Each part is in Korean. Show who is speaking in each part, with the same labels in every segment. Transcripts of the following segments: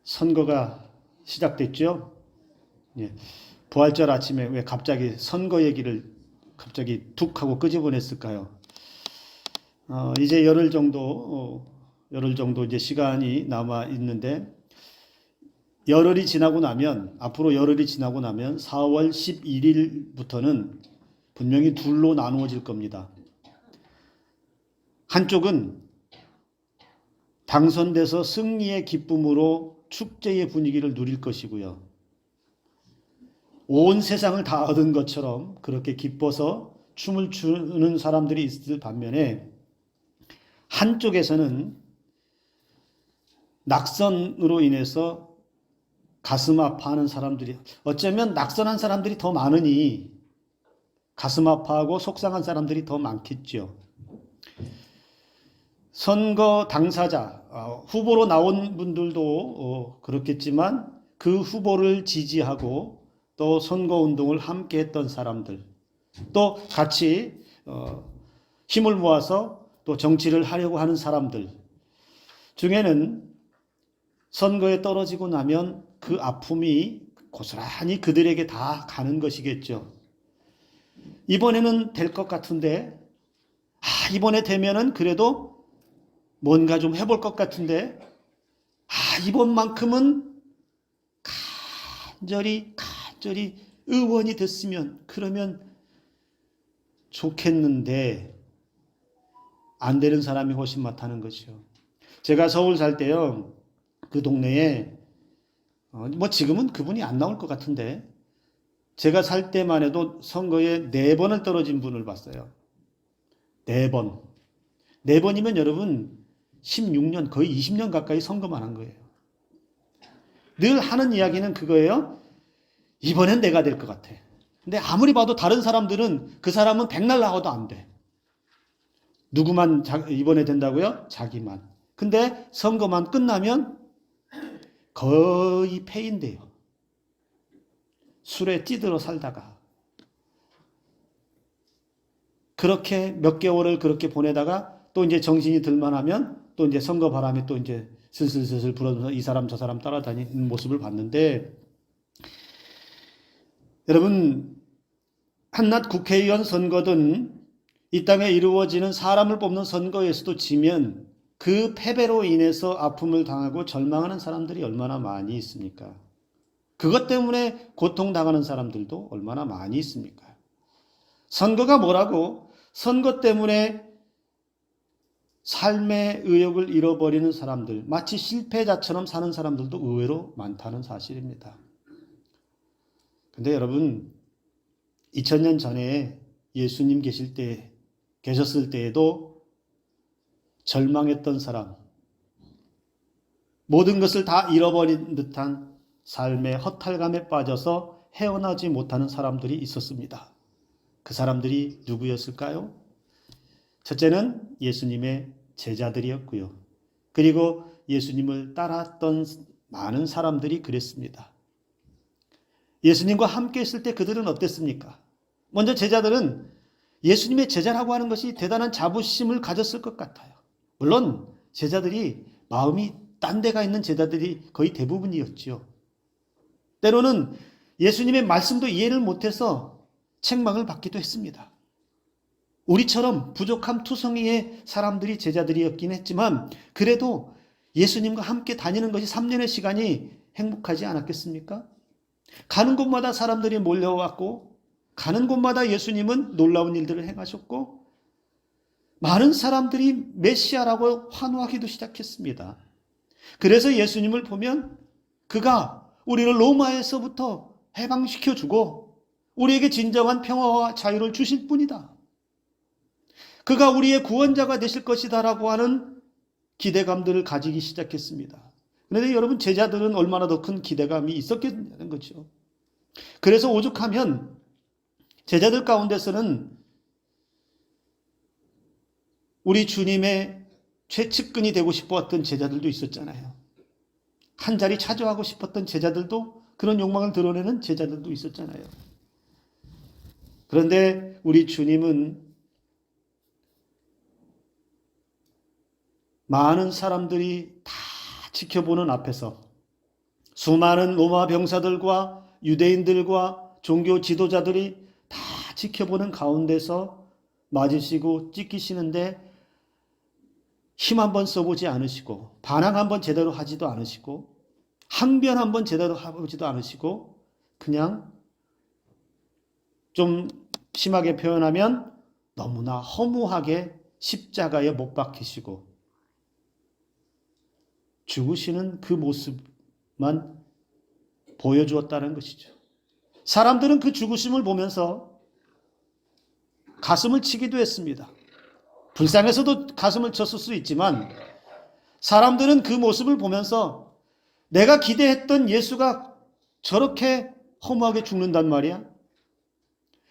Speaker 1: 선거가 시작됐죠. 예. 부활절 아침에 왜 갑자기 선거 얘기를 갑자기 툭 하고 끄집어냈을까요? 이제 열흘 정도 이제 시간이 남아 있는데, 앞으로 열흘이 지나고 나면 4월 11일부터는 분명히 둘로 나누어질 겁니다. 한쪽은 당선돼서 승리의 기쁨으로 축제의 분위기를 누릴 것이고요. 온 세상을 다 얻은 것처럼 그렇게 기뻐서 춤을 추는 사람들이 있을 반면에, 한쪽에서는 낙선으로 인해서 가슴 아파하는 사람들이, 어쩌면 낙선한 사람들이 더 많으니 가슴 아파하고 속상한 사람들이 더 많겠죠. 선거 당사자, 후보로 나온 분들도 그렇겠지만 그 후보를 지지하고 또 선거운동을 함께 했던 사람들, 또 같이 힘을 모아서 또 정치를 하려고 하는 사람들 중에는 선거에 떨어지고 나면 그 아픔이 고스란히 그들에게 다 가는 것이겠죠. 이번에는 될 것 같은데, 이번에 되면은 그래도 뭔가 좀 해볼 것 같은데, 이번만큼은 간절히 의원이 됐으면, 그러면 좋겠는데, 안 되는 사람이 훨씬 많다는 거죠. 제가 서울 살 때요, 그 동네에, 지금은 그분이 안 나올 것 같은데, 제가 살 때만 해도 선거에 4번을 떨어진 분을 봤어요. 4번. 4번이면 여러분 16년, 거의 20년 가까이 선거만 한 거예요. 늘 하는 이야기는 그거예요. 이번엔 내가 될 것 같아. 근데 아무리 봐도 다른 사람들은 그 사람은 백날 나와도 안 돼. 누구만 이번에 된다고요? 자기만. 근데 선거만 끝나면 거의 패인데요. 술에 찌들어 살다가 그렇게 몇 개월을 그렇게 보내다가 또 이제 정신이 들만하면 또 이제 선거 바람이 또 이제 슬슬 불어서 이 사람 저 사람 따라다니는 모습을 봤는데, 여러분, 한낱 국회의원 선거든 이 땅에 이루어지는 사람을 뽑는 선거에서도 지면 그 패배로 인해서 아픔을 당하고 절망하는 사람들이 얼마나 많이 있습니까? 그것 때문에 고통당하는 사람들도 얼마나 많이 있습니까? 선거가 뭐라고? 선거 때문에 삶의 의욕을 잃어버리는 사람들, 마치 실패자처럼 사는 사람들도 의외로 많다는 사실입니다. 근데 여러분, 2000년 전에 예수님 계셨을 때에도 절망했던 사람, 모든 것을 다 잃어버린 듯한 삶의 허탈감에 빠져서 헤어나지 못하는 사람들이 있었습니다. 그 사람들이 누구였을까요? 첫째는 예수님의 제자들이었고요. 그리고 예수님을 따랐던 많은 사람들이 그랬습니다. 예수님과 함께 있을 때 그들은 어땠습니까? 먼저 제자들은 예수님의 제자라고 하는 것이 대단한 자부심을 가졌을 것 같아요. 물론 제자들이 마음이 딴 데가 있는 제자들이 거의 대부분이었지요. 때로는 예수님의 말씀도 이해를 못해서 책망을 받기도 했습니다. 우리처럼 부족함 투성이의 사람들이 제자들이었긴 했지만, 그래도 예수님과 함께 다니는 것이 3년의 시간이 행복하지 않았겠습니까? 가는 곳마다 사람들이 몰려왔고, 가는 곳마다 예수님은 놀라운 일들을 행하셨고, 많은 사람들이 메시아라고 환호하기도 시작했습니다. 그래서 예수님을 보면 그가 우리를 로마에서부터 해방시켜주고 우리에게 진정한 평화와 자유를 주실 분이다, 그가 우리의 구원자가 되실 것이다라고 하는 기대감들을 가지기 시작했습니다. 그런데 여러분, 제자들은 얼마나 더 큰 기대감이 있었겠냐는 거죠. 그래서 오죽하면 제자들 가운데서는 우리 주님의 최측근이 되고 싶었던 제자들도 있었잖아요. 한 자리 차지하고 싶었던 제자들도, 그런 욕망을 드러내는 제자들도 있었잖아요. 그런데 우리 주님은 많은 사람들이 다 지켜보는 앞에서 수많은 로마 병사들과 유대인들과 종교 지도자들이 다 지켜보는 가운데서 맞으시고 찢기시는데 힘 한번 써보지 않으시고 반항 한번 제대로 하지도 않으시고 항변 한번 제대로 해보지도 않으시고 그냥 좀 심하게 표현하면 너무나 허무하게 십자가에 못 박히시고 죽으시는 그 모습만 보여주었다는 것이죠. 사람들은 그 죽으심을 보면서 가슴을 치기도 했습니다. 불쌍해서도 가슴을 쳤을 수 있지만 사람들은 그 모습을 보면서 내가 기대했던 예수가 저렇게 허무하게 죽는단 말이야?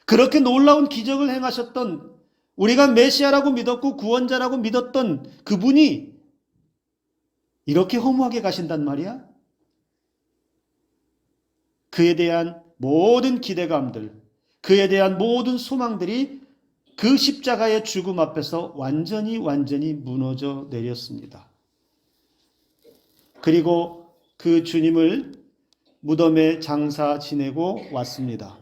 Speaker 1: 그렇게 놀라운 기적을 행하셨던 우리가 메시아라고 믿었고 구원자라고 믿었던 그분이 이렇게 허무하게 가신단 말이야? 그에 대한 모든 기대감들, 그에 대한 모든 소망들이 그 십자가의 죽음 앞에서 완전히 무너져 내렸습니다. 그리고 그 주님을 무덤에 장사 지내고 왔습니다.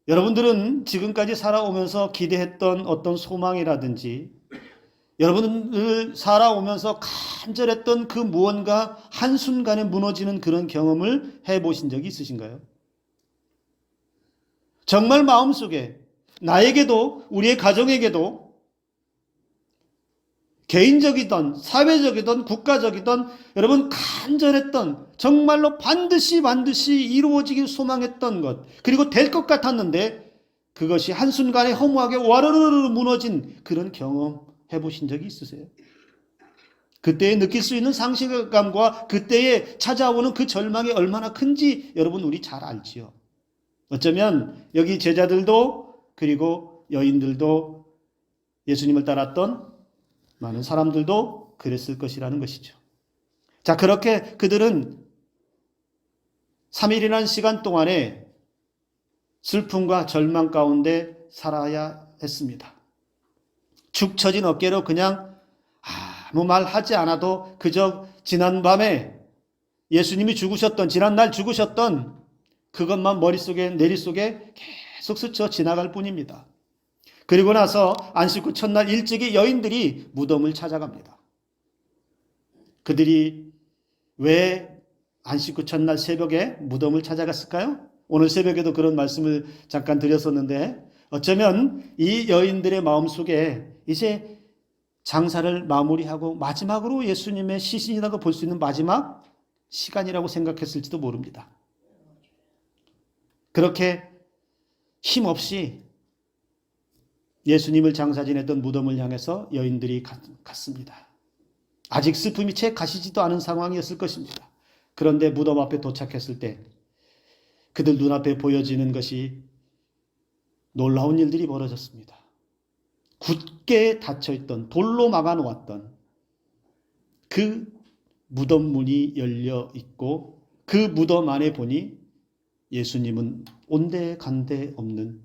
Speaker 1: 여러분들은 지금까지 살아오면서 기대했던 어떤 소망이라든지 여러분들 살아오면서 간절했던 그 무언가 한순간에 무너지는 그런 경험을 해보신 적이 있으신가요? 정말 마음속에 나에게도 우리의 가정에게도 개인적이든 사회적이든 국가적이든 여러분 간절했던 정말로 반드시 이루어지길 소망했던 것 그리고 될 것 같았는데 그것이 한순간에 허무하게 와르르르 무너진 그런 경험 해보신 적이 있으세요? 그때에 느낄 수 있는 상실감과 그때에 찾아오는 그 절망이 얼마나 큰지 여러분 우리 잘 알지요. 어쩌면 여기 제자들도 그리고 여인들도 예수님을 따랐던 많은 사람들도 그랬을 것이라는 것이죠. 자, 그렇게 그들은 3일이라는 시간 동안에 슬픔과 절망 가운데 살아야 했습니다. 축 처진 어깨로 그냥 아무 말 하지 않아도 그저 지난밤에 예수님이 죽으셨던 지난날 죽으셨던 그것만 머릿속에 내릿속에 계속 스쳐 지나갈 뿐입니다. 그리고 나서 안식 후 첫날 일찍이 여인들이 무덤을 찾아갑니다. 그들이 왜 안식 후 첫날 새벽에 무덤을 찾아갔을까요? 오늘 새벽에도 그런 말씀을 잠깐 드렸었는데 어쩌면 이 여인들의 마음속에 이제 장사를 마무리하고 마지막으로 예수님의 시신이라고 볼 수 있는 마지막 시간이라고 생각했을지도 모릅니다. 그렇게 힘없이 예수님을 장사 지냈던 무덤을 향해서 여인들이 갔습니다. 아직 슬픔이 채 가시지도 않은 상황이었을 것입니다. 그런데 무덤 앞에 도착했을 때 그들 눈앞에 보여지는 것이 놀라운 일들이 벌어졌습니다. 굳게 닫혀있던 돌로 막아놓았던 그 무덤 문이 열려 있고 그 무덤 안에 보니 예수님은 온데간데 없는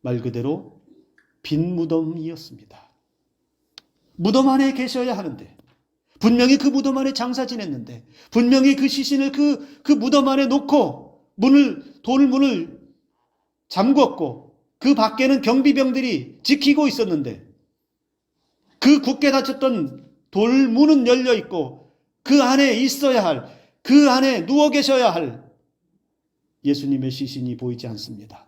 Speaker 1: 말 그대로 빈 무덤이었습니다. 무덤 안에 계셔야 하는데 분명히 그 무덤 안에 장사 지냈는데 분명히 그 시신을 그 무덤 안에 놓고 돌문을 잠궜고 그 밖에는 경비병들이 지키고 있었는데 그 굳게 닫혔던 돌문은 열려 있고 그 안에 있어야 할 그 안에 누워 계셔야 할 예수님의 시신이 보이지 않습니다.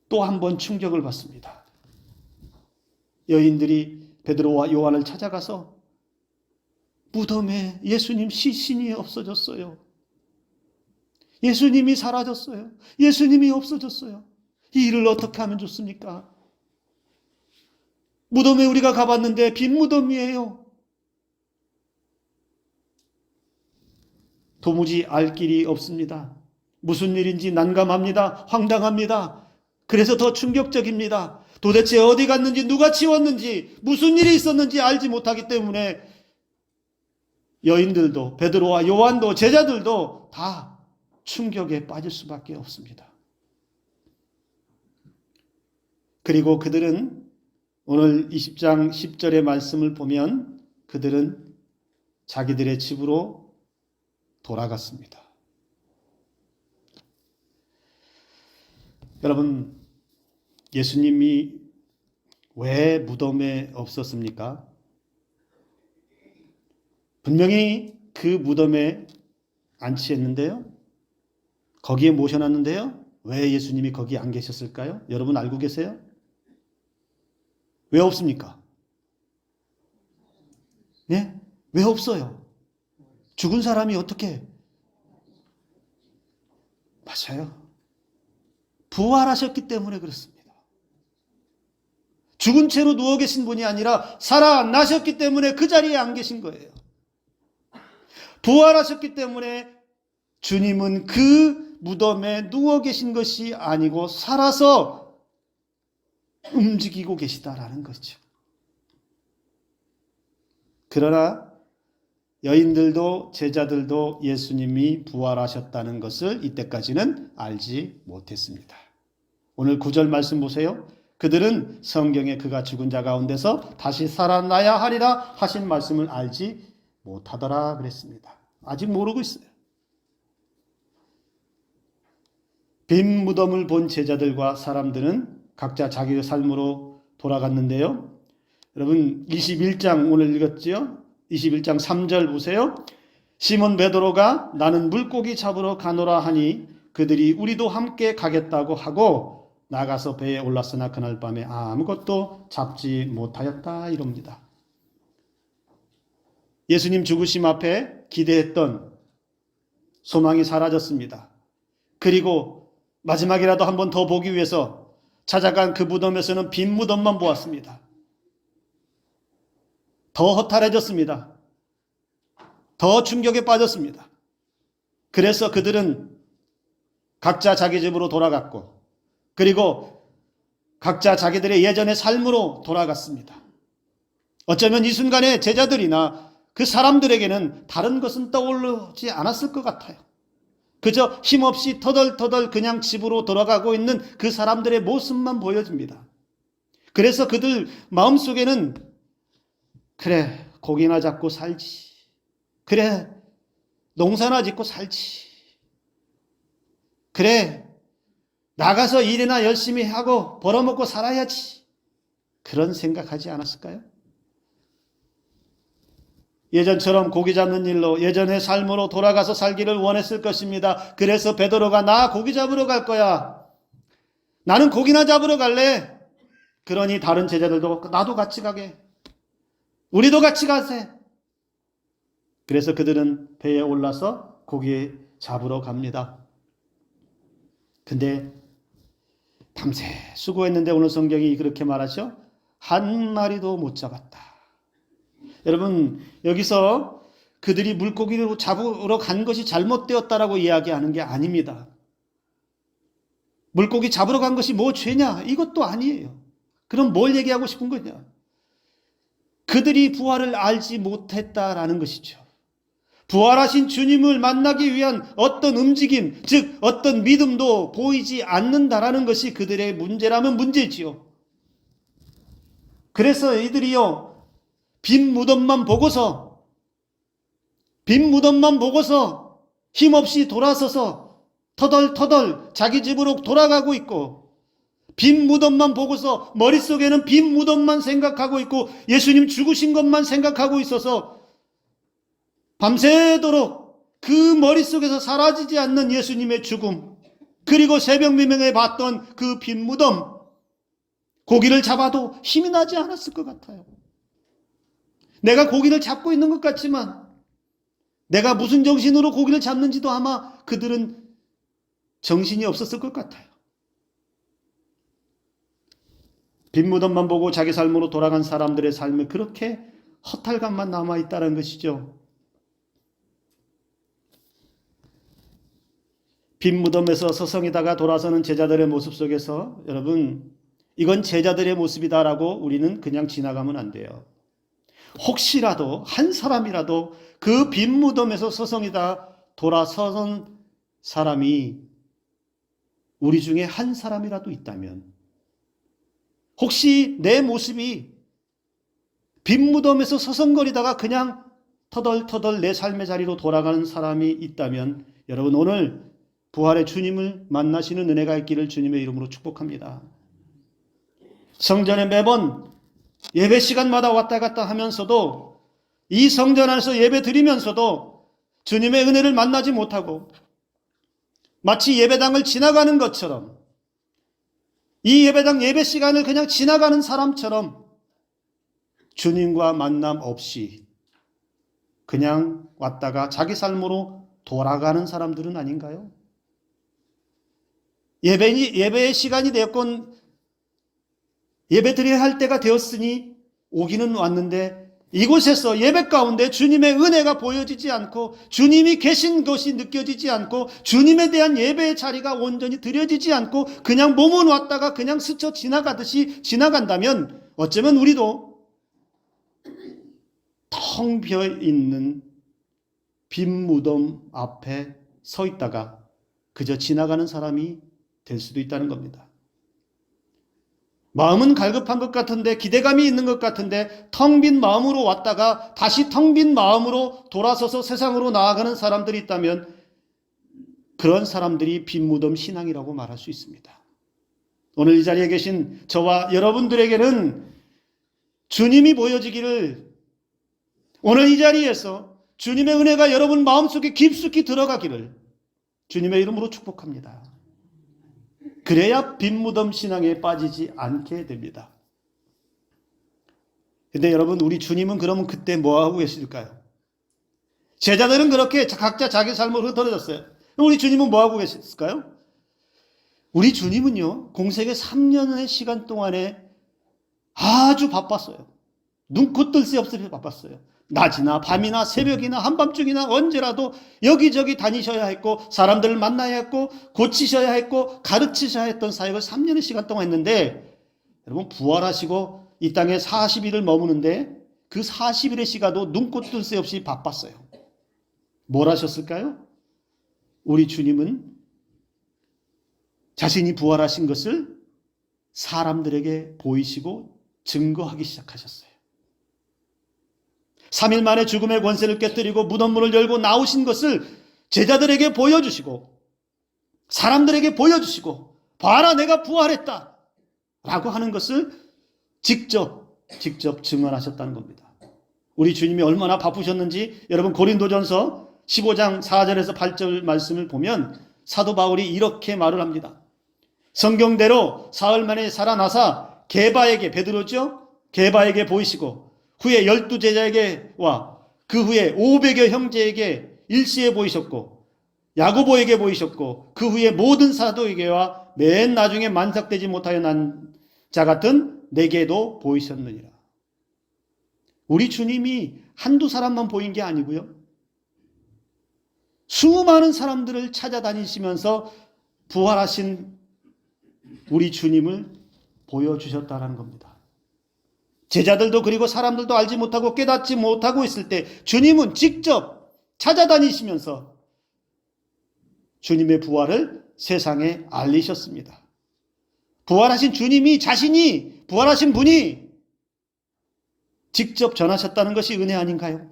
Speaker 1: 또 한 번 충격을 받습니다. 여인들이 베드로와 요한을 찾아가서 무덤에 예수님 시신이 없어졌어요. 예수님이 사라졌어요. 예수님이 없어졌어요. 이 일을 어떻게 하면 좋습니까? 무덤에 우리가 가봤는데 빈 무덤이에요. 도무지 알 길이 없습니다. 무슨 일인지 난감합니다. 황당합니다. 그래서 더 충격적입니다. 도대체 어디 갔는지 누가 치웠는지 무슨 일이 있었는지 알지 못하기 때문에 여인들도 베드로와 요한도 제자들도 다 충격에 빠질 수밖에 없습니다. 그리고 그들은 오늘 20장 10절의 말씀을 보면 그들은 자기들의 집으로 돌아갔습니다. 여러분, 예수님이 왜 무덤에 없었습니까? 분명히 그 무덤에 안치했는데요. 거기에 모셔놨는데요. 왜 예수님이 거기 안 계셨을까요? 여러분 알고 계세요? 왜 없습니까? 네? 왜 없어요? 죽은 사람이 어떻게? 맞아요. 부활하셨기 때문에 그렇습니다. 죽은 채로 누워 계신 분이 아니라 살아나셨기 때문에 그 자리에 안 계신 거예요. 부활하셨기 때문에 주님은 그 무덤에 누워 계신 것이 아니고 살아서 움직이고 계시다라는 거죠. 그러나 여인들도 제자들도 예수님이 부활하셨다는 것을 이때까지는 알지 못했습니다. 오늘 9절 말씀 보세요. 그들은 성경에 그가 죽은 자 가운데서 다시 살아나야 하리라 하신 말씀을 알지 못하더라 그랬습니다. 아직 모르고 있어요. 빈 무덤을 본 제자들과 사람들은 각자 자기의 삶으로 돌아갔는데요. 여러분 21장 오늘 읽었죠? 21장 3절 보세요. 시몬 베드로가 나는 물고기 잡으러 가노라 하니 그들이 우리도 함께 가겠다고 하고 나가서 배에 올랐으나 그날 밤에 아무것도 잡지 못하였다 이럽니다. 예수님 죽으심 앞에 기대했던 소망이 사라졌습니다. 그리고 마지막이라도 한 번 더 보기 위해서 찾아간 그 무덤에서는 빈 무덤만 보았습니다. 더 허탈해졌습니다. 더 충격에 빠졌습니다. 그래서 그들은 각자 자기 집으로 돌아갔고 그리고 각자 자기들의 예전의 삶으로 돌아갔습니다. 어쩌면 이 순간에 제자들이나 그 사람들에게는 다른 것은 떠오르지 않았을 것 같아요. 그저 힘없이 터덜터덜 그냥 집으로 돌아가고 있는 그 사람들의 모습만 보여집니다. 그래서 그들 마음속에는 그래 고기나 잡고 살지. 그래 농사나 짓고 살지. 그래 나가서 일이나 열심히 하고 벌어먹고 살아야지. 그런 생각하지 않았을까요? 예전처럼 고기 잡는 일로 예전의 삶으로 돌아가서 살기를 원했을 것입니다. 그래서 베드로가 나 고기 잡으러 갈 거야. 나는 고기나 잡으러 갈래. 그러니 다른 제자들도 나도 같이 가게. 우리도 같이 가세. 그래서 그들은 배에 올라서 고기 잡으러 갑니다. 근데 밤새 수고했는데 오늘 성경이 그렇게 말하죠. 한 마리도 못 잡았다. 여러분 여기서 그들이 물고기를 잡으러 간 것이 잘못되었다라고 이야기하는 게 아닙니다. 물고기 잡으러 간 것이 뭐 죄냐? 이것도 아니에요. 그럼 뭘 얘기하고 싶은 거냐? 그들이 부활을 알지 못했다라는 것이죠. 부활하신 주님을 만나기 위한 어떤 움직임, 즉 어떤 믿음도 보이지 않는다라는 것이 그들의 문제라면 문제지요. 그래서 이들이요 빈 무덤만 보고서 힘없이 돌아서서 터덜터덜 자기 집으로 돌아가고 있고 빈 무덤만 보고서 머릿속에는 빈 무덤만 생각하고 있고 예수님 죽으신 것만 생각하고 있어서 밤새도록 그 머릿속에서 사라지지 않는 예수님의 죽음 그리고 새벽 미명에 봤던 그 빈 무덤 고기를 잡아도 힘이 나지 않았을 것 같아요. 내가 고기를 잡고 있는 것 같지만 내가 무슨 정신으로 고기를 잡는지도 아마 그들은 정신이 없었을 것 같아요. 빈 무덤만 보고 자기 삶으로 돌아간 사람들의 삶에 그렇게 허탈감만 남아있다는 것이죠. 빈 무덤에서 서성이다가 돌아서는 제자들의 모습 속에서 여러분 이건 제자들의 모습이다라고 우리는 그냥 지나가면 안 돼요. 혹시라도 한 사람이라도 그 빈 무덤에서 서성이다 돌아서는 사람이 우리 중에 한 사람이라도 있다면 혹시 내 모습이 빈 무덤에서 서성거리다가 그냥 터덜터덜 내 삶의 자리로 돌아가는 사람이 있다면 여러분 오늘 부활의 주님을 만나시는 은혜가 있기를 주님의 이름으로 축복합니다. 성전에 매번 예배 시간마다 왔다 갔다 하면서도 이 성전 안에서 예배 드리면서도 주님의 은혜를 만나지 못하고 마치 예배당을 지나가는 것처럼 이 예배당 예배 시간을 그냥 지나가는 사람처럼 주님과 만남 없이 그냥 왔다가 자기 삶으로 돌아가는 사람들은 아닌가요? 예배의 시간이 되었건 예배 드려야 할 때가 되었으니 오기는 왔는데 이곳에서 예배 가운데 주님의 은혜가 보여지지 않고 주님이 계신 것이 느껴지지 않고 주님에 대한 예배의 자리가 온전히 드려지지 않고 그냥 몸은 왔다가 그냥 스쳐 지나가듯이 지나간다면 어쩌면 우리도 텅 비어 있는 빈 무덤 앞에 서 있다가 그저 지나가는 사람이 될 수도 있다는 겁니다. 마음은 갈급한 것 같은데 기대감이 있는 것 같은데 텅 빈 마음으로 왔다가 다시 텅 빈 마음으로 돌아서서 세상으로 나아가는 사람들이 있다면 그런 사람들이 빈 무덤 신앙이라고 말할 수 있습니다. 오늘 이 자리에 계신 저와 여러분들에게는 주님이 보여지기를 오늘 이 자리에서 주님의 은혜가 여러분 마음속에 깊숙이 들어가기를 주님의 이름으로 축복합니다. 그래야 빈 무덤 신앙에 빠지지 않게 됩니다. 근데 여러분 우리 주님은 그러면 그때 뭐하고 계실까요? 제자들은 그렇게 각자 자기 삶으로 흩어졌어요. 우리 주님은 뭐하고 계실까요? 우리 주님은요 공생의 3년의 시간 동안에 아주 바빴어요. 눈코 뜰 새 없이 바빴어요. 낮이나 밤이나 새벽이나 한밤중이나 언제라도 여기저기 다니셔야 했고 사람들을 만나야 했고 고치셔야 했고 가르치셔야 했던 사역을 3년의 시간 동안 했는데 여러분 부활하시고 이 땅에 40일을 머무는데 그 40일의 시간도 눈코 뜰 새 없이 바빴어요. 뭘 하셨을까요? 우리 주님은 자신이 부활하신 것을 사람들에게 보이시고 증거하기 시작하셨어요. 3일 만에 죽음의 권세를 깨뜨리고 무덤문을 열고 나오신 것을 제자들에게 보여주시고 사람들에게 보여주시고 봐라 내가 부활했다 라고 하는 것을 직접 증언하셨다는 겁니다. 우리 주님이 얼마나 바쁘셨는지 여러분 고린도전서 15장 4절에서 8절 말씀을 보면 사도 바울이 이렇게 말을 합니다. 성경대로 사흘 만에 살아나사 게바에게 베드로죠? 게바에게 보이시고 후에 12제자에게와 그 후에 500여 형제에게 일시에 보이셨고 야고보에게 보이셨고 그 후에 모든 사도에게와 맨 나중에 만삭되지 못하여 난 자 같은 내게도 보이셨느니라. 우리 주님이 한두 사람만 보인 게 아니고요. 수많은 사람들을 찾아다니시면서 부활하신 우리 주님을 보여주셨다는 겁니다. 제자들도 그리고 사람들도 알지 못하고 깨닫지 못하고 있을 때 주님은 직접 찾아다니시면서 주님의 부활을 세상에 알리셨습니다. 부활하신 주님이 자신이 부활하신 분이 직접 전하셨다는 것이 은혜 아닌가요?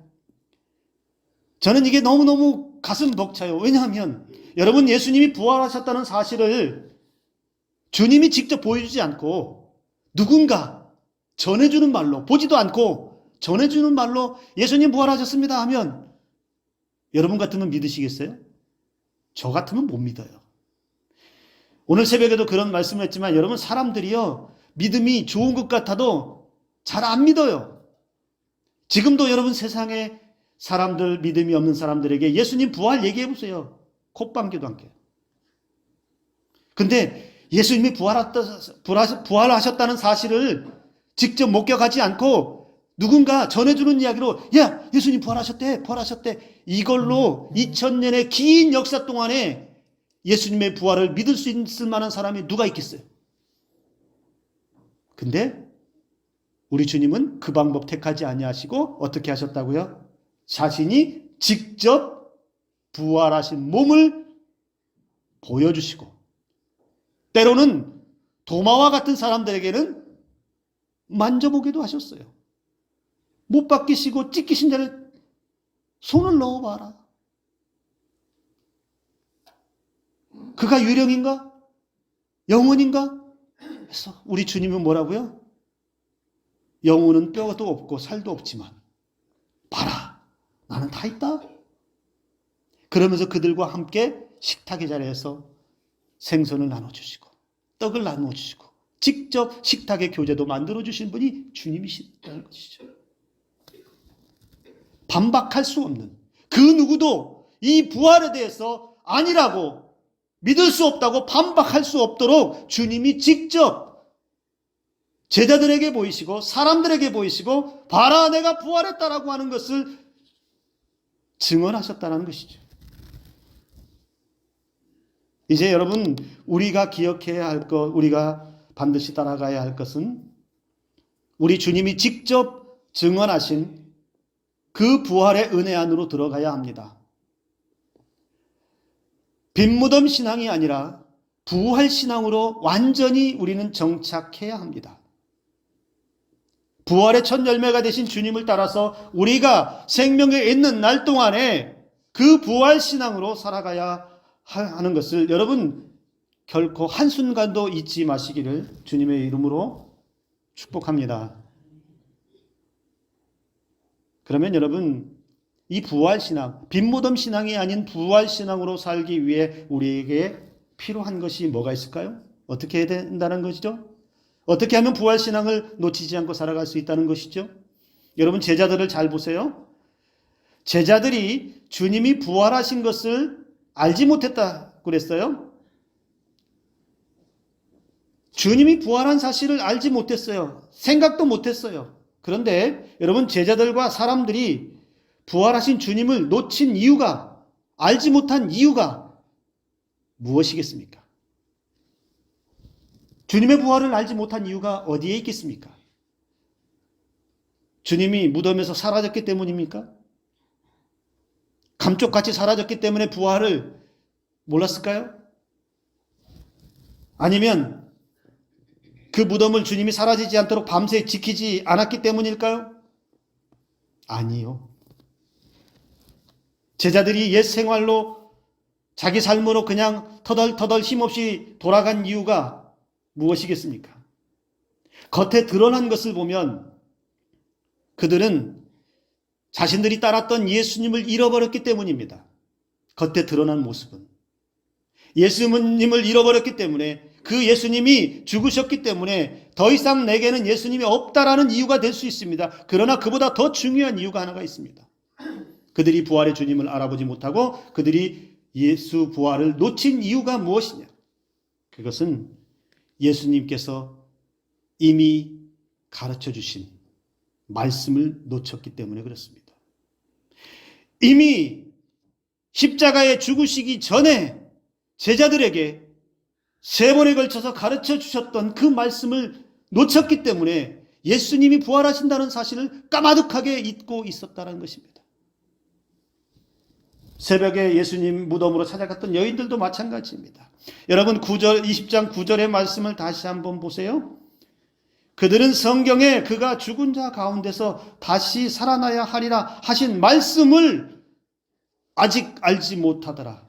Speaker 1: 저는 이게 너무너무 가슴 벅차요. 왜냐하면 여러분 예수님이 부활하셨다는 사실을 주님이 직접 보여주지 않고 누군가 전해주는 말로 보지도 않고 전해주는 말로 예수님 부활하셨습니다 하면 여러분 같으면 믿으시겠어요? 저 같으면 못 믿어요. 오늘 새벽에도 그런 말씀을 했지만 여러분 사람들이요 믿음이 좋은 것 같아도 잘 안 믿어요. 지금도 여러분 세상에 사람들 믿음이 없는 사람들에게 예수님 부활 얘기해 보세요. 콧방귀도 안 껴요. 근데 예수님이 부활하셨다는 사실을 직접 목격하지 않고 누군가 전해주는 이야기로 야 예수님 부활하셨대 이걸로 2000년의 긴 역사 동안에 예수님의 부활을 믿을 수 있을 만한 사람이 누가 있겠어요? 근데 우리 주님은 그 방법 택하지 아니하시고 어떻게 하셨다고요? 자신이 직접 부활하신 몸을 보여주시고 때로는 도마와 같은 사람들에게는 만져보기도 하셨어요. 못 박히시고 찢기신 자를 손을 넣어봐라. 그가 유령인가? 영혼인가? 그래서 우리 주님은 뭐라고요? 영혼은 뼈도 없고 살도 없지만 봐라, 나는 다 있다. 그러면서 그들과 함께 식탁의 자리에서 생선을 나눠주시고 떡을 나눠주시고 직접 식탁의 교제도 만들어주신 분이 주님이시다는 것이죠. 반박할 수 없는, 그 누구도 이 부활에 대해서 아니라고 믿을 수 없다고 반박할 수 없도록 주님이 직접 제자들에게 보이시고 사람들에게 보이시고 봐라, 내가 부활했다라고 하는 것을 증언하셨다는 것이죠. 이제 여러분, 우리가 기억해야 할 것, 우리가 반드시 따라가야 할 것은 우리 주님이 직접 증언하신 그 부활의 은혜 안으로 들어가야 합니다. 빈무덤 신앙이 아니라 부활 신앙으로 완전히 우리는 정착해야 합니다. 부활의 첫 열매가 되신 주님을 따라서 우리가 생명에 있는 날 동안에 그 부활 신앙으로 살아가야 하는 것을 여러분 결코 한순간도 잊지 마시기를 주님의 이름으로 축복합니다. 그러면 여러분, 이 부활신앙, 빈무덤 신앙이 아닌 부활신앙으로 살기 위해 우리에게 필요한 것이 뭐가 있을까요? 어떻게 해야 된다는 것이죠? 어떻게 하면 부활신앙을 놓치지 않고 살아갈 수 있다는 것이죠? 여러분, 제자들을 잘 보세요. 제자들이 주님이 부활하신 것을 알지 못했다고 그랬어요. 주님이 부활한 사실을 알지 못했어요. 생각도 못했어요. 그런데 여러분, 제자들과 사람들이 부활하신 주님을 놓친 이유가, 알지 못한 이유가 무엇이겠습니까? 주님의 부활을 알지 못한 이유가 어디에 있겠습니까? 주님이 무덤에서 사라졌기 때문입니까? 감쪽같이 사라졌기 때문에 부활을 몰랐을까요? 아니면 그 무덤을 주님이 사라지지 않도록 밤새 지키지 않았기 때문일까요? 아니요. 제자들이 옛 생활로 자기 삶으로 그냥 터덜터덜 힘없이 돌아간 이유가 무엇이겠습니까? 겉에 드러난 것을 보면 그들은 자신들이 따랐던 예수님을 잃어버렸기 때문입니다. 겉에 드러난 모습은. 예수님을 잃어버렸기 때문에, 그 예수님이 죽으셨기 때문에 더 이상 내게는 예수님이 없다라는 이유가 될 수 있습니다. 그러나 그보다 더 중요한 이유가 하나가 있습니다. 그들이 부활의 주님을 알아보지 못하고 그들이 예수 부활을 놓친 이유가 무엇이냐? 그것은 예수님께서 이미 가르쳐 주신 말씀을 놓쳤기 때문에 그렇습니다. 이미 십자가에 죽으시기 전에 제자들에게 3번에 걸쳐서 가르쳐 주셨던 그 말씀을 놓쳤기 때문에 예수님이 부활하신다는 사실을 까마득하게 잊고 있었다는 것입니다. 새벽에 예수님 무덤으로 찾아갔던 여인들도 마찬가지입니다. 여러분 20장 9절의 말씀을 다시 한번 보세요. 그들은 성경에 그가 죽은 자 가운데서 다시 살아나야 하리라 하신 말씀을 아직 알지 못하더라.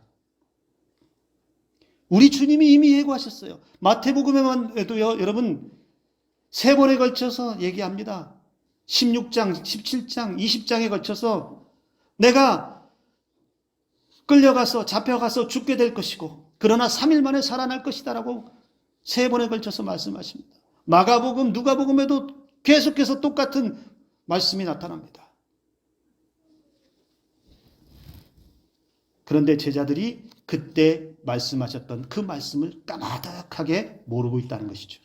Speaker 1: 우리 주님이 이미 예고하셨어요. 마태복음에만 해도요, 여러분 3번에 걸쳐서 얘기합니다. 16장, 17장, 20장에 걸쳐서 내가 끌려가서 잡혀가서 죽게 될 것이고 그러나 3일 만에 살아날 것이다라고 3번에 걸쳐서 말씀하십니다. 마가복음, 누가복음에도 계속해서 똑같은 말씀이 나타납니다. 그런데 제자들이 그때 말씀하셨던 그 말씀을 까마득하게 모르고 있다는 것이죠.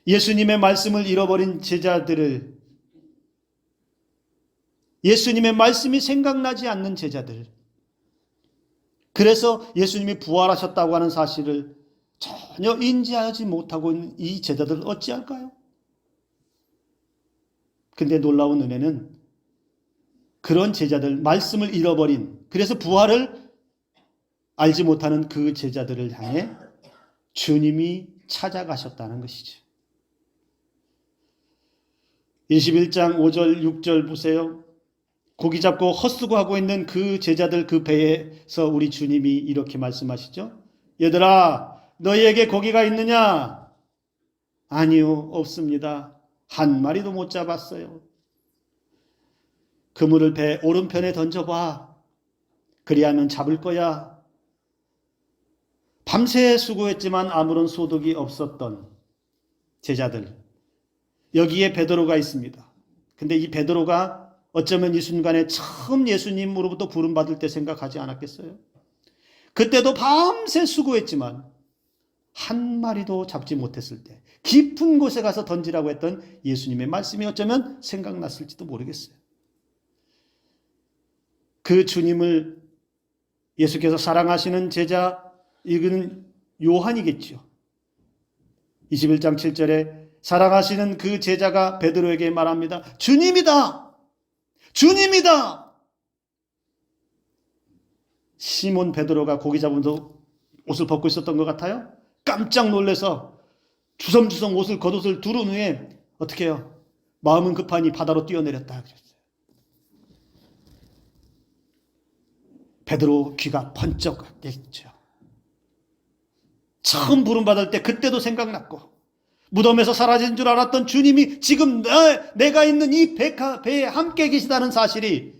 Speaker 1: 예수님의 말씀을 잃어버린 제자들을, 예수님의 말씀이 생각나지 않는 제자들, 그래서 예수님이 부활하셨다고 하는 사실을 전혀 인지하지 못하고 있는 이 제자들을 어찌할까요? 근데 놀라운 은혜는 그런 제자들, 말씀을 잃어버린, 그래서 부활을 알지 못하는 그 제자들을 향해 주님이 찾아가셨다는 것이죠. 21장 5절 6절 보세요. 고기 잡고 헛수고하고 있는 그 제자들 그 배에서 우리 주님이 이렇게 말씀하시죠. 얘들아, 너희에게 고기가 있느냐? 아니요, 없습니다. 한 마리도 못 잡았어요. 그물을 배 오른편에 던져봐. 그리하면 잡을 거야. 밤새 수고했지만 아무런 소득이 없었던 제자들. 여기에 베드로가 있습니다. 근데 이 베드로가 어쩌면 이 순간에 처음 예수님으로부터 부름받을 때 생각하지 않았겠어요? 그때도 밤새 수고했지만 한 마리도 잡지 못했을 때 깊은 곳에 가서 던지라고 했던 예수님의 말씀이 어쩌면 생각났을지도 모르겠어요. 그 주님을 예수께서 사랑하시는 제자, 이거는 요한이겠죠. 21장 7절에 사랑하시는 그 제자가 베드로에게 말합니다. 주님이다! 주님이다! 시몬 베드로가 고기 잡으면서 옷을 벗고 있었던 것 같아요. 깜짝 놀라서 주섬주섬 겉옷을 두른 후에 어떻게 해요? 마음은 급하니 바다로 뛰어내렸다. 베드로 귀가 번쩍했죠. 처음 부름받을 때 그때도 생각났고 무덤에서 사라진 줄 알았던 주님이 지금 내가 있는 이 배에 함께 계시다는 사실이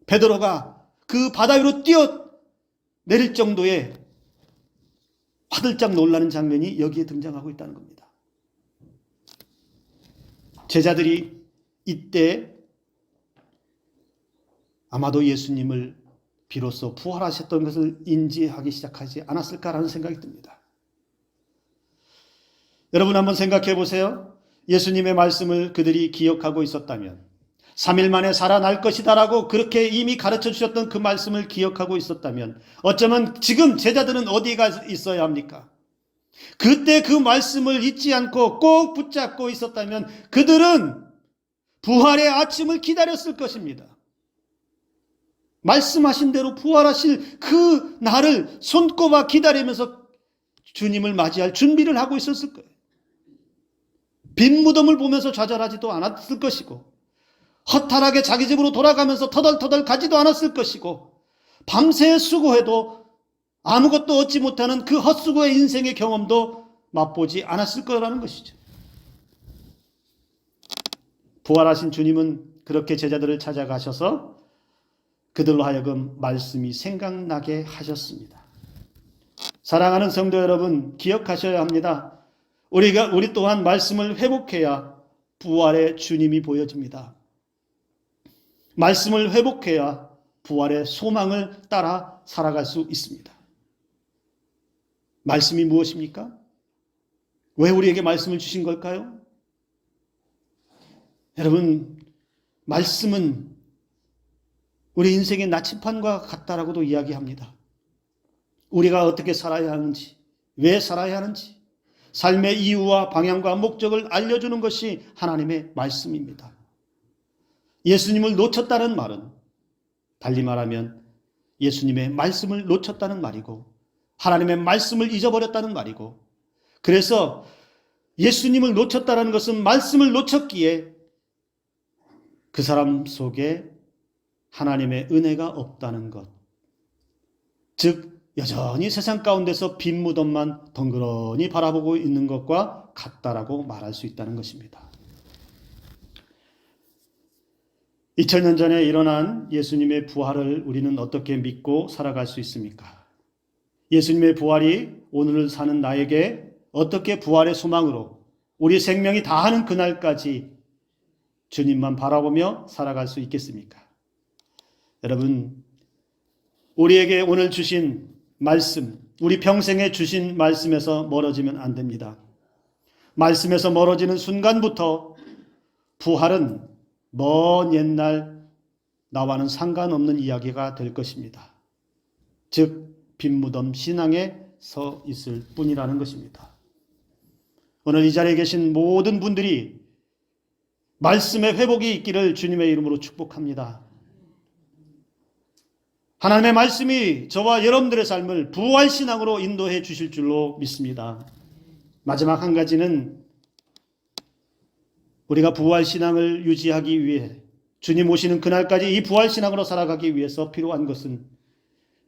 Speaker 1: 베드로가 그 바다 위로 뛰어내릴 정도의 화들짝 놀라는 장면이 여기에 등장하고 있다는 겁니다. 제자들이 이때 아마도 예수님을 비로소 부활하셨던 것을 인지하기 시작하지 않았을까라는 생각이 듭니다. 여러분 한번 생각해 보세요. 예수님의 말씀을 그들이 기억하고 있었다면 3일 만에 살아날 것이다라고 그렇게 이미 가르쳐 주셨던 그 말씀을 기억하고 있었다면 어쩌면 지금 제자들은 어디가 있어야 합니까? 그때 그 말씀을 잊지 않고 꼭 붙잡고 있었다면 그들은 부활의 아침을 기다렸을 것입니다. 말씀하신 대로 부활하실 그 날을 손꼽아 기다리면서 주님을 맞이할 준비를 하고 있었을 거예요. 빈 무덤을 보면서 좌절하지도 않았을 것이고 허탈하게 자기 집으로 돌아가면서 터덜터덜 가지도 않았을 것이고 밤새 수고해도 아무것도 얻지 못하는 그 헛수고의 인생의 경험도 맛보지 않았을 거라는 것이죠. 부활하신 주님은 그렇게 제자들을 찾아가셔서 그들로 하여금 말씀이 생각나게 하셨습니다. 사랑하는 성도 여러분, 기억하셔야 합니다. 우리 또한 말씀을 회복해야 부활의 주님이 보여집니다. 말씀을 회복해야 부활의 소망을 따라 살아갈 수 있습니다. 말씀이 무엇입니까? 왜 우리에게 말씀을 주신 걸까요? 여러분, 말씀은 우리 인생의 나침판과 같다라고도 이야기합니다. 우리가 어떻게 살아야 하는지, 왜 살아야 하는지, 삶의 이유와 방향과 목적을 알려주는 것이 하나님의 말씀입니다. 예수님을 놓쳤다는 말은 달리 말하면 예수님의 말씀을 놓쳤다는 말이고 하나님의 말씀을 잊어버렸다는 말이고, 그래서 예수님을 놓쳤다는 것은 말씀을 놓쳤기에 그 사람 속에 하나님의 은혜가 없다는 것, 즉 여전히 세상 가운데서 빈 무덤만 덩그러니 바라보고 있는 것과 같다라고 말할 수 있다는 것입니다. 2000년 전에 일어난 예수님의 부활을 우리는 어떻게 믿고 살아갈 수 있습니까? 예수님의 부활이 오늘을 사는 나에게 어떻게 부활의 소망으로 우리 생명이 다하는 그날까지 주님만 바라보며 살아갈 수 있겠습니까? 여러분, 우리에게 오늘 주신 말씀, 우리 평생에 주신 말씀에서 멀어지면 안 됩니다. 말씀에서 멀어지는 순간부터 부활은 먼 옛날 나와는 상관없는 이야기가 될 것입니다. 즉 빈무덤 신앙에 서 있을 뿐이라는 것입니다. 오늘 이 자리에 계신 모든 분들이 말씀의 회복이 있기를 주님의 이름으로 축복합니다. 하나님의 말씀이 저와 여러분들의 삶을 부활신앙으로 인도해 주실 줄로 믿습니다. 마지막 한 가지는 우리가 부활신앙을 유지하기 위해 주님 오시는 그날까지 이 부활신앙으로 살아가기 위해서 필요한 것은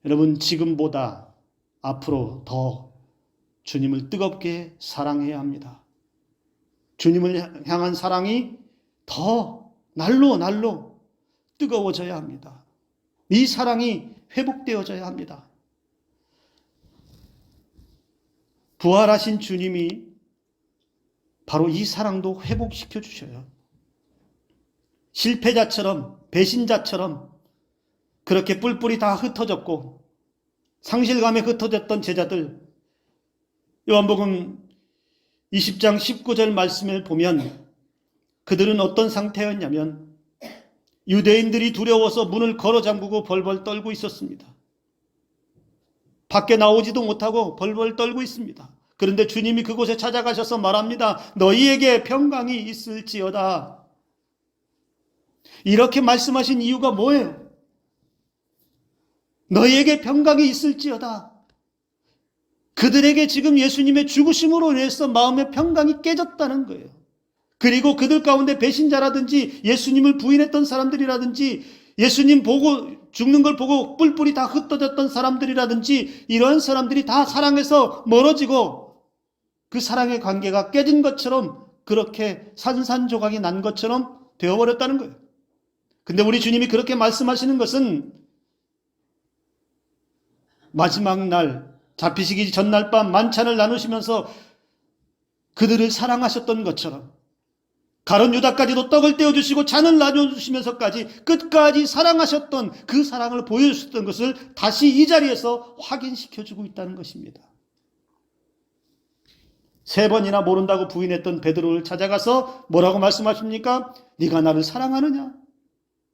Speaker 1: 여러분 지금보다 앞으로 더 주님을 뜨겁게 사랑해야 합니다. 주님을 향한 사랑이 더 날로 뜨거워져야 합니다. 이 사랑이 회복되어져야 합니다. 부활하신 주님이 바로 이 사랑도 회복시켜 주셔요. 실패자처럼 배신자처럼 그렇게 뿔뿔이 다 흩어졌고 상실감에 흩어졌던 제자들, 요한복음 20장 19절 말씀을 보면 그들은 어떤 상태였냐면 유대인들이 두려워서 문을 걸어 잠그고 벌벌 떨고 있었습니다. 밖에 나오지도 못하고 벌벌 떨고 있습니다. 그런데 주님이 그곳에 찾아가셔서 말합니다. 너희에게 평강이 있을지어다. 이렇게 말씀하신 이유가 뭐예요? 너희에게 평강이 있을지어다. 그들에게 지금 예수님의 죽으심으로 인해서 마음의 평강이 깨졌다는 거예요. 그리고 그들 가운데 배신자라든지 예수님을 부인했던 사람들이라든지 예수님 보고 죽는 걸 보고 뿔뿔이 다 흩어졌던 사람들이라든지 이런 사람들이 다 사랑에서 멀어지고 그 사랑의 관계가 깨진 것처럼 그렇게 산산조각이 난 것처럼 되어버렸다는 거예요. 근데 우리 주님이 그렇게 말씀하시는 것은 마지막 날 잡히시기 전날 밤 만찬을 나누시면서 그들을 사랑하셨던 것처럼 가룟 유다까지도 떡을 떼어주시고 잔을 나눠주시면서까지 끝까지 사랑하셨던 그 사랑을 보여주셨던 것을 다시 이 자리에서 확인시켜주고 있다는 것입니다. 3번이나 모른다고 부인했던 베드로를 찾아가서 뭐라고 말씀하십니까? 네가 나를 사랑하느냐?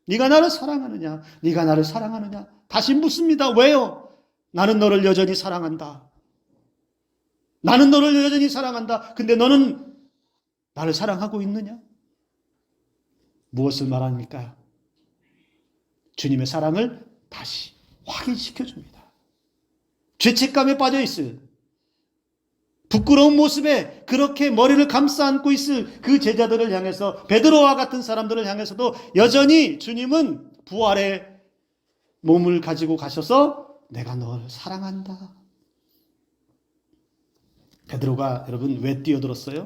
Speaker 1: 네가 나를 사랑하느냐? 네가 나를 사랑하느냐? 다시 묻습니다. 왜요? 나는 너를 여전히 사랑한다. 나는 너를 여전히 사랑한다. 근데 너는 나를 사랑하고 있느냐? 무엇을 말합니까? 주님의 사랑을 다시 확인시켜 줍니다. 죄책감에 빠져 있을 부끄러운 모습에 그렇게 머리를 감싸 안고 있을 그 제자들을 향해서 베드로와 같은 사람들을 향해서도 여전히 주님은 부활의 몸을 가지고 가셔서 내가 너를 사랑한다. 베드로가 여러분 왜 뛰어들었어요?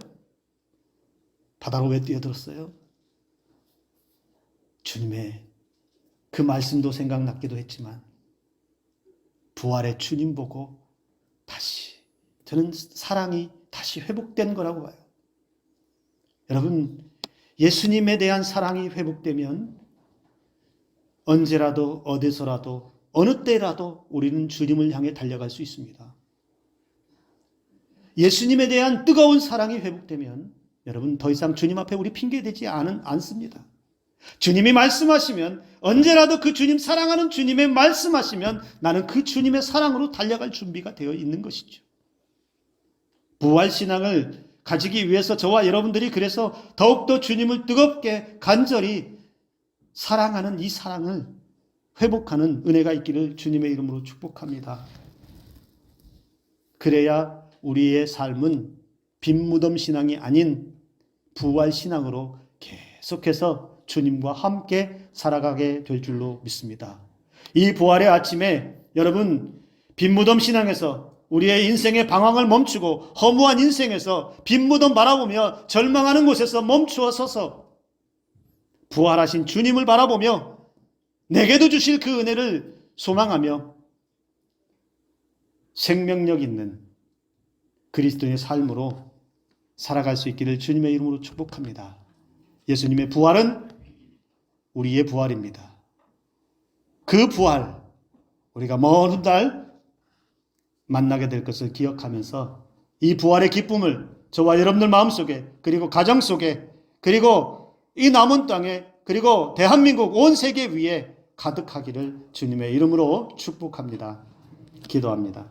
Speaker 1: 바다로 왜 뛰어들었어요? 주님의 그 말씀도 생각났기도 했지만 부활의 주님 보고 다시 저는 사랑이 다시 회복된 거라고 봐요. 여러분 예수님에 대한 사랑이 회복되면 언제라도 어디서라도 어느 때라도 우리는 주님을 향해 달려갈 수 있습니다. 예수님에 대한 뜨거운 사랑이 회복되면 여러분 더 이상 주님 앞에 우리 핑계대지 않습니다. 주님이 말씀하시면 언제라도 그 주님 사랑하는 주님의 말씀하시면 나는 그 주님의 사랑으로 달려갈 준비가 되어 있는 것이죠. 부활신앙을 가지기 위해서 저와 여러분들이 그래서 더욱더 주님을 뜨겁게 간절히 사랑하는 이 사랑을 회복하는 은혜가 있기를 주님의 이름으로 축복합니다. 그래야 우리의 삶은 빈무덤 신앙이 아닌 부활 신앙으로 계속해서 주님과 함께 살아가게 될 줄로 믿습니다. 이 부활의 아침에 여러분 빈무덤 신앙에서 우리의 인생의 방황을 멈추고 허무한 인생에서 빈무덤 바라보며 절망하는 곳에서 멈추어 서서 부활하신 주님을 바라보며 내게도 주실 그 은혜를 소망하며 생명력 있는 그리스도의 삶으로 살아갈 수 있기를 주님의 이름으로 축복합니다. 예수님의 부활은 우리의 부활입니다. 그 부활 우리가 먼 훗날 만나게 될 것을 기억하면서 이 부활의 기쁨을 저와 여러분들 마음속에 그리고 가정 속에 그리고 이 남은 땅에 그리고 대한민국 온 세계 위에 가득하기를 주님의 이름으로 축복합니다. 기도합니다.